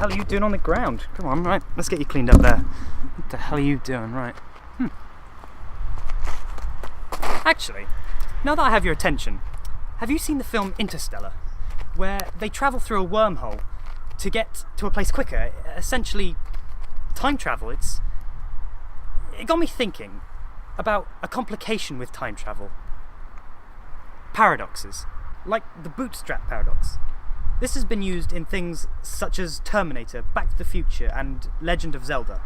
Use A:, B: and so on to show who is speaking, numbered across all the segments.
A: hell are you doing on the ground? Come on, right, let's get you cleaned up there. What the hell are you doing, right? Actually, now that I have your attention, have you seen the film Interstellar? Where they travel through a wormhole to get to a place quicker, essentially time travel. It got me thinking about a complication with time travel. Paradoxes, like the bootstrap paradox. This has been used in things such as Terminator, Back to the Future, and Legend of Zelda.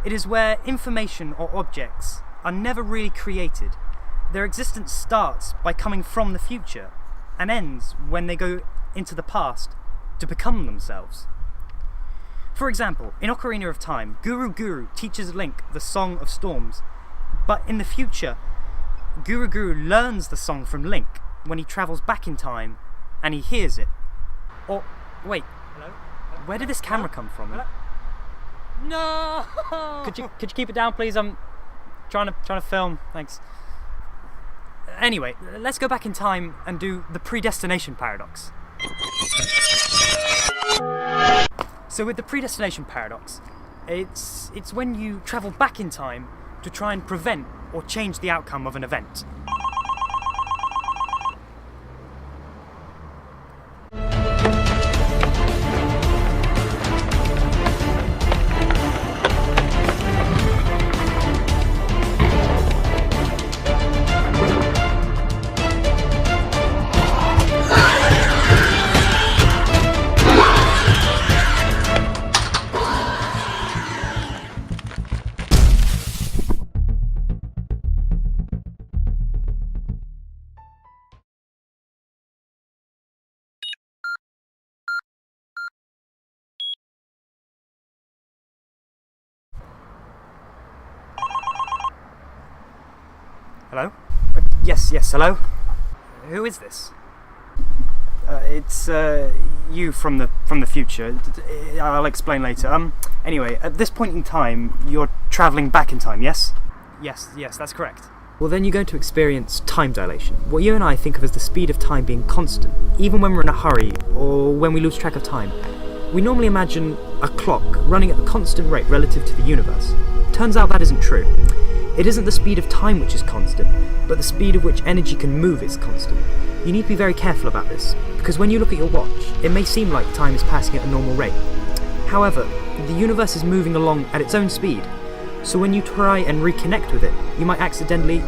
A: It is where information or objects are never really created. Their existence starts by coming from the future and ends when they go into the past to become themselves. For example, in Ocarina of Time, Guru Guru teaches Link the Song of Storms, but in the future, Guru Guru learns the song from Link when he travels back in time and he hears it. Or, wait,
B: Hello?
A: where did this camera come from?
B: Hello? No!
A: Could you keep it down, please? I'm trying to film. Thanks. Anyway, let's go back in time and do the Predestination paradox. So with the Predestination paradox, it's when you travel back in time to try and prevent or change the outcome of an event. Hello? Yes, hello? Who is this? It's you from the future. I'll explain later. Anyway, at this point in time, you're travelling back in time, yes? Yes, that's correct. Well, then you're going to experience time dilation. What you and I think of as the speed of time being constant, even when we're in a hurry or when we lose track of time. We normally imagine a clock running at a constant rate relative to the universe. Turns out that isn't true. It isn't the speed of time which is constant, but the speed of which energy can move is constant. You need to be very careful about this, because when you look at your watch, it may seem like time is passing at a normal rate. However, the universe is moving along at its own speed, so when you try and reconnect with it, you might accidentally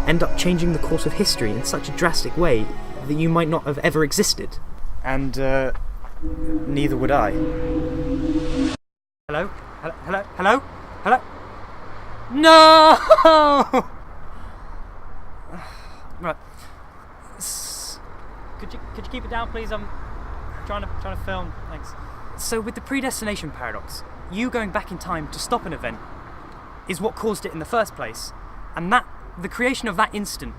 A: end up changing the course of history in such a drastic way that you might not have ever existed. And, neither would I. Hello? Hello? No! Right. Could you keep it down, please? I'm trying to film. Thanks. So with the Predestination paradox, you going back in time to stop an event is what caused it in the first place, and that the creation of that instant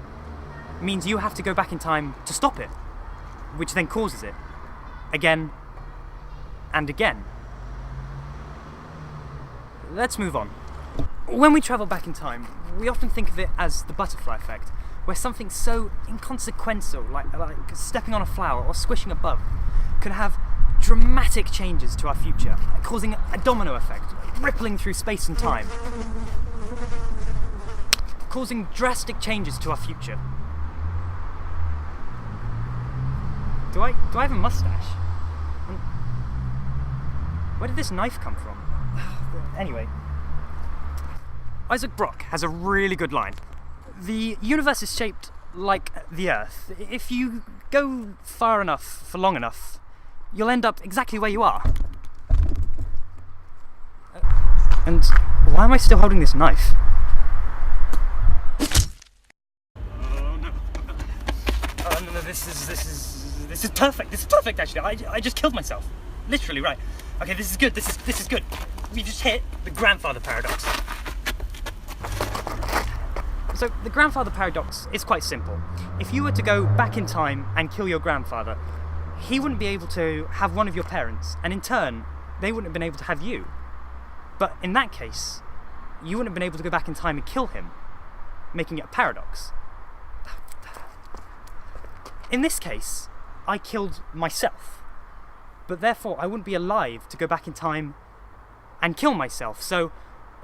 A: means you have to go back in time to stop it, which then causes it again and again. Let's move on. When we travel back in time, we often think of it as the butterfly effect, where something so inconsequential, like stepping on a flower or squishing a bug, can have dramatic changes to our future, causing a domino effect, rippling through space and time, causing drastic changes to our future. Do I have a mustache? Where did this knife come from? Anyway, Isaac Brock has a really good line. The universe is shaped like the Earth. If you go far enough for long enough, you'll end up exactly where you are. And why am I still holding this knife? Oh no! Oh no! This is perfect. This is perfect. Actually, I just killed myself. Literally, right? Okay, this is good. This is good. We just hit the grandfather paradox. So the grandfather paradox is quite simple. If you were to go back in time and kill your grandfather, he wouldn't be able to have one of your parents, and in turn, they wouldn't have been able to have you. But in that case, you wouldn't have been able to go back in time and kill him, making it a paradox. In this case, I killed myself. but therefore I wouldn't be alive to go back in time and kill myself. So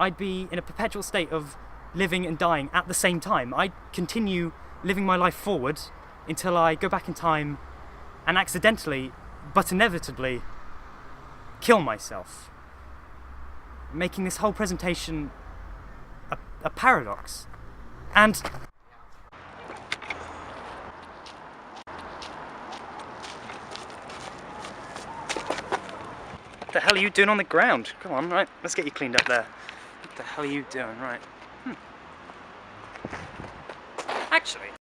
A: I'd be in a perpetual state of living and dying at the same time. I'd continue living my life forward until I go back in time and accidentally, but inevitably, kill myself, making this whole presentation a paradox. And what the hell are you doing on the ground? Come on, right, let's get you cleaned up there. What the hell are you doing? Right.